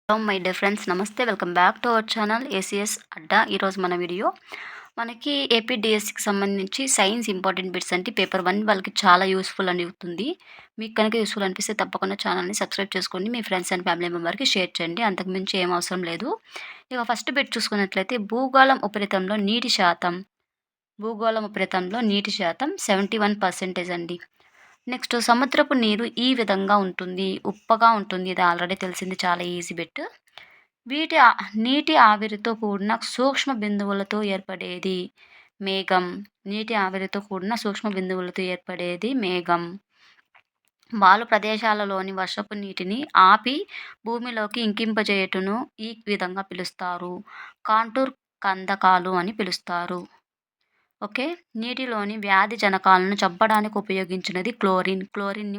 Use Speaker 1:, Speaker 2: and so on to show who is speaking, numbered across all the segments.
Speaker 1: Hello my dear friends, నమస్తే. Welcome back to our channel ACS Adda. ఈరోజు మన video మనకి ఏపీడిఎస్సికి సంబంధించి సైన్స్ ఇంపార్టెంట్ బిట్స్ అంటే పేపర్ 1 వాళ్ళకి చాలా యూస్ఫుల్ అవుతుంది. మీకు కనుక యూస్ఫుల్ అనిపిస్తే తప్పకుండా ఛానల్ని సబ్స్క్రైబ్ చేసుకోండి, మీ ఫ్రెండ్స్ అండ్ ఫ్యామిలీ మెంబర్కి షేర్ చేయండి. అంతకుమించి ఏం అవసరం లేదు. ఇక ఫస్ట్ బిట్ చూసుకున్నట్లయితే భూగోళం ఉపరితలంలో నీటి శాతం 71% అండి. నెక్స్ట్, సముద్రపు నీరు ఈ విధంగా ఉంటుంది, ఉప్పగా ఉంటుంది. ఇది ఆల్రెడీ తెలిసింది, చాలా ఈజీ బిట్. నీటి ఆవిరితో కూడిన సూక్ష్మ బిందువులతో ఏర్పడేది మేఘం. నీటి ఆవిరితో కూడిన సూక్ష్మ బిందువులతో ఏర్పడేది మేఘం. వాలు ప్రదేశాలలోని వర్షపు నీటిని ఆపి భూమిలోకి ఇంకింపజేయుటను ఈ విధంగా పిలుస్తారు. కాంటూర్ కందకాలు అని పిలుస్తారు. ఓకే. నీటిలోని వ్యాధి జనకాలను చంపడానికి ఉపయోగించినది క్లోరిన్. క్లోరిన్ని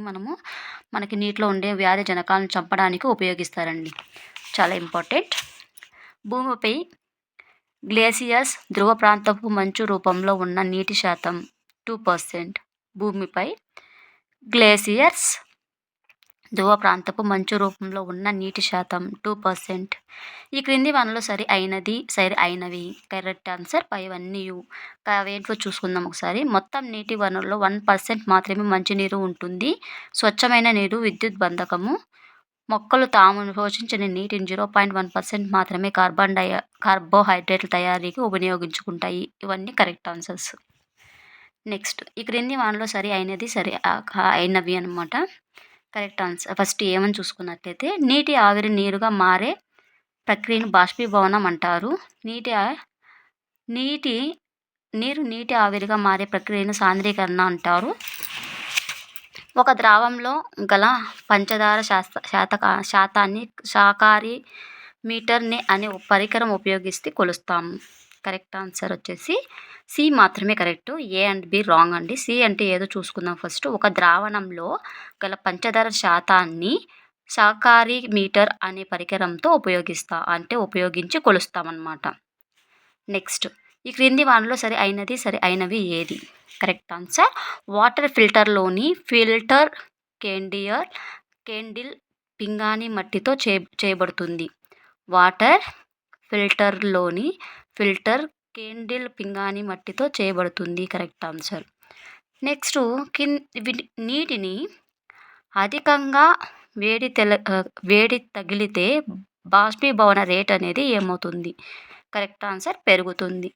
Speaker 1: మనకి నీటిలో ఉండే వ్యాధి జనకాలను చంపడానికి ఉపయోగిస్తారండి, చాలా ఇంపార్టెంట్. భూమిపై గ్లేసియర్స్ ధ్రువ ప్రాంతపు మంచు రూపంలో ఉన్న నీటి శాతం 2%. భూమిపై గ్లేసియర్స్ ధ్రువ ప్రాంతపు మంచు రూపంలో ఉన్న నీటి శాతం 2%. ఈ క్రింది వనరులు సరి అయినవి. కరెక్ట్ ఆన్సర్ పైవన్నీ. ఏంటో చూసుకుందాం ఒకసారి. మొత్తం నీటి వనరులో 1% మాత్రమే మంచినీరు ఉంటుంది. స్వచ్ఛమైన నీరు, విద్యుత్ బంధకము. మొక్కలు తాము శోషించిన నీటిని 0.1% మాత్రమే కార్బోహైడ్రేట్ల తయారీకి వినియోగించుకుంటాయి. ఇవన్నీ కరెక్ట్ ఆన్సర్స్. నెక్స్ట్, ఈ క్రింది వనరులు అయినవి అన్నమాట. Correct answer. ఫస్ట్ ఏమని చూసుకున్నట్లయితే నీటి ఆవిరి నీరుగా మారే ప్రక్రియను బాష్పీభవనం అంటారు. నీటి ఆవిరిగా మారే ప్రక్రియను సాంద్రీకరణ అంటారు. ఒక ద్రావంలో గల పంచదార శాతాన్ని శాకారి మీటర్ అనే పరికరం ఉపయోగిస్తే కొలుస్తాము. కరెక్ట్ ఆన్సర్ వచ్చేసి సి మాత్రమే correct. A and be wrong అండి. సి అంటే ఏదో చూసుకుందాం ఫస్ట్. ఒక ద్రావణంలో గల పంచదార శాతాన్ని శాకారి మీటర్ అనే పరికరంతో ఉపయోగించి కొలుస్తామన్నమాట. నెక్స్ట్, ఈ క్రింది వానలో అయినవి ఏది? కరెక్ట్ ఆన్సర్ వాటర్ ఫిల్టర్లోని ఫిల్టర్ కేండిల్ పింగాణి మట్టితో చేయబడుతుంది. వాటర్ ఫిల్టర్లోని ఫిల్టర్ కేండిల్ పింగాణి మట్టితో చేయబడుతుంది. Correct answer. నెక్స్ట్, నీటిని అధికంగా వేడి తగిలితే బాష్పీభవన రేట్ అనేది ఏమవుతుంది? కరెక్ట్ ఆన్సర్ పెరుగుతుంది.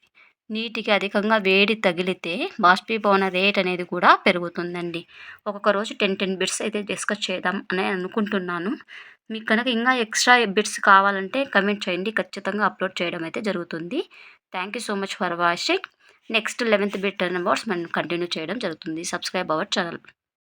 Speaker 1: నీటికి అధికంగా వేడి తగిలితే బాష్పీభవన రేట్ అనేది కూడా పెరుగుతుందండి. ఒక్కొక్క రోజు 10 బిట్స్ అయితే డిస్కస్ చేద్దాం అని అనుకుంటున్నాను. మీకు కనుక ఇంకా ఎక్స్ట్రా బిట్స్ కావాలంటే కమెంట్ చేయండి, ఖచ్చితంగా అప్లోడ్ చేయడం అయితే జరుగుతుంది. Thank you so much for watching. Next 11th bit hours మనం కంటిన్యూ చేయడం జరుగుతుంది. Subscribe our channel.